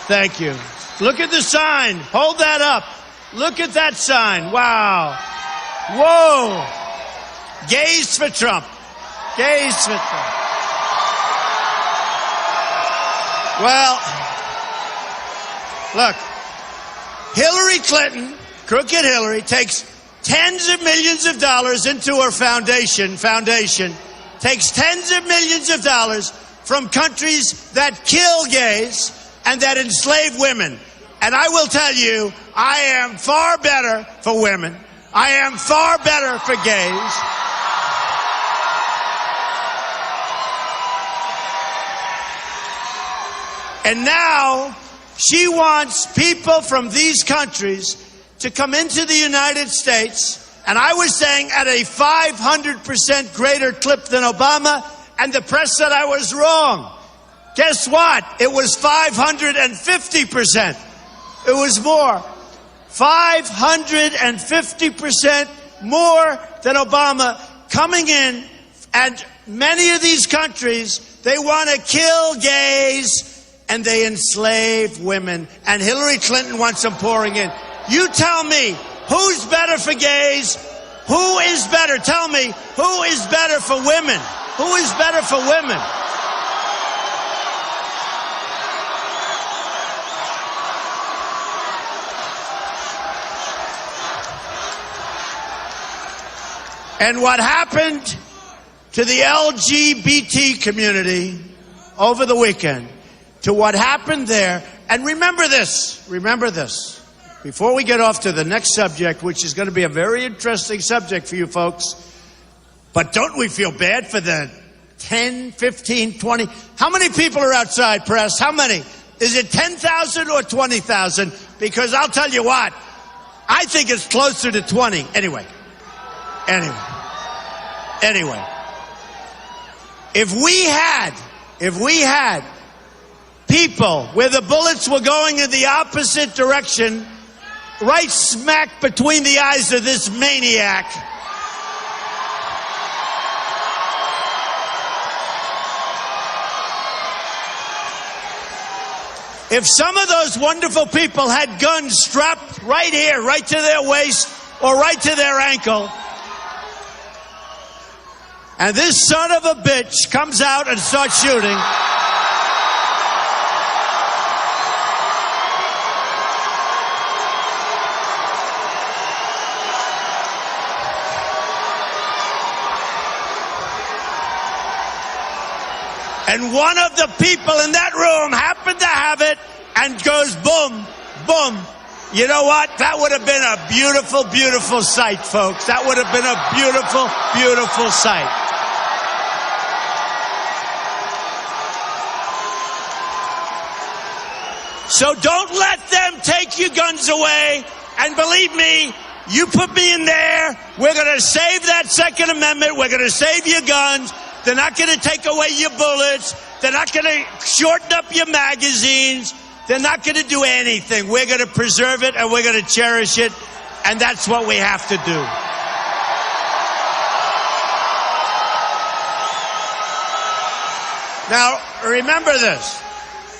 Thank you. Look at the sign. Hold that up. Look at that sign. Wow. Whoa. Gays for Trump. Gays for Trump. Well, look. Hillary Clinton, crooked Hillary, takes tens of millions of dollars into her foundation, takes tens of millions of dollars from countries that kill gays and that enslave women. And I will tell you, I am far better for women. I am far better for gays. And now she wants people from these countries to come into the United States, and I was saying at a 500% greater clip than Obama, and the press said I was wrong. Guess what? It was 550%. It was more. 550% more than Obama coming in, and many of these countries, they want to kill gays and they enslave women, and Hillary Clinton wants them pouring in. You tell me, who's better for gays? Who is better? Tell me, who is better for women? Who is better for women? And what happened to the LGBT community over the weekend, to what happened there, and remember this, before we get off to the next subject, which is going to be a very interesting subject for you folks, but don't we feel bad for the 10, 15, 20, how many people are outside, press? How many? Is it 10,000 or 20,000? Because I'll tell you what, I think it's closer to 20. Anyway. If we had people where the bullets were going in the opposite direction, right smack between the eyes of this maniac, if some of those wonderful people had guns strapped right here, right to their waist or right to their ankle, and this son of a bitch comes out and starts shooting, and one of the people in that room happened to have it and goes boom, boom. You know what? That would have been a beautiful, beautiful sight, folks. That would have been a beautiful, beautiful sight. So don't let them take your guns away. And believe me, you put me in there, we're going to save that Second Amendment. We're going to save your guns. They're not going to take away your bullets. They're not going to shorten up your magazines. They're not going to do anything. We're going to preserve it and we're going to cherish it. And that's what we have to do. Now, remember this.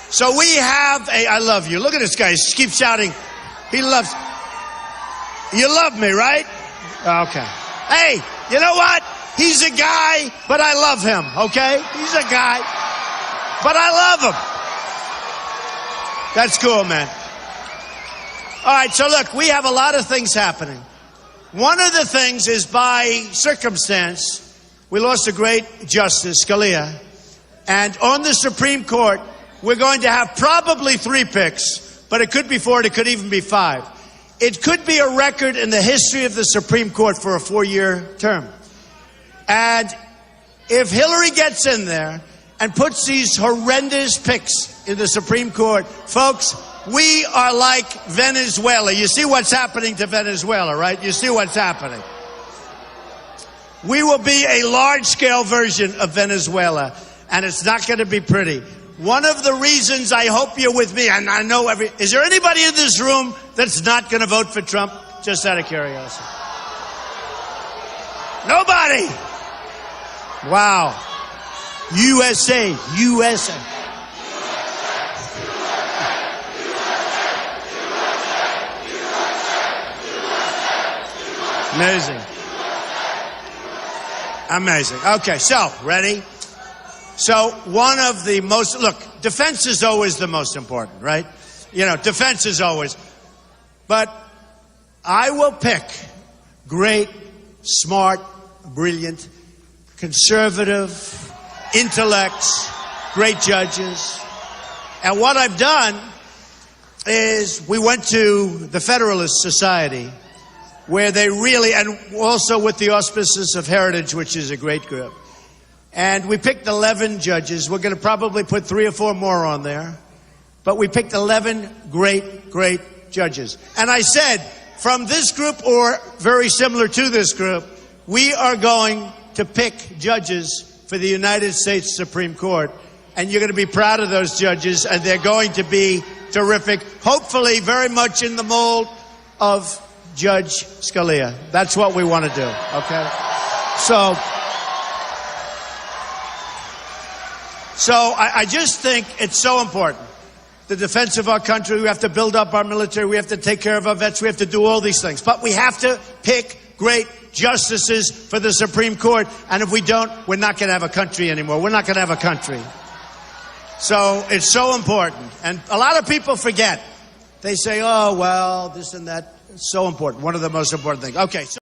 So we have I love you. Look at this guy. He keeps shouting. He loves. You love me, right? Okay. Hey, you know what? He's a guy, but I love him, okay? He's a guy, but I love him. That's cool, man. All right, so look, we have a lot of things happening. One of the things is by circumstance, we lost a great justice, Scalia, and on the Supreme Court, we're going to have probably 3 picks, but it could be 4, it could even be 5. It could be a record in the history of the Supreme Court for a 4-year term. And if Hillary gets in there and puts these horrendous picks in the Supreme Court, folks, we are like Venezuela. You see what's happening to Venezuela, right? You see what's happening. We will be a large-scale version of Venezuela, and it's not going to be pretty. One of the reasons I hope you're with me, and I know is there anybody in this room that's not going to vote for Trump? Just out of curiosity. Nobody. Wow. USA. Amazing. Amazing. Okay, so, ready? So, one of the most, look, defense is always the most important, right? You know, defense is always. But I will pick great, smart, brilliant, conservative, intellects, great judges. And what I've done is we went to the Federalist Society, where they really, and also with the auspices of Heritage, which is a great group. And we picked 11 judges. We're going to probably put 3 or 4 more on there. But we picked 11 great, great judges. And I said, from this group or very similar to this group, we are going to pick judges for the United States Supreme Court. And you're going to be proud of those judges, and they're going to be terrific. Hopefully very much in the mold of Judge Scalia. That's what we want to do, okay? So I just think it's so important. The defense of our country, we have to build up our military, we have to take care of our vets, we have to do all these things. But we have to pick great justices for the Supreme Court, and if we don't, we're not going to have a country anymore. We're not going to have a country. So it's so important. And a lot of people forget. They say, oh, well, this and that. It's so important. One of the most important things. Okay. So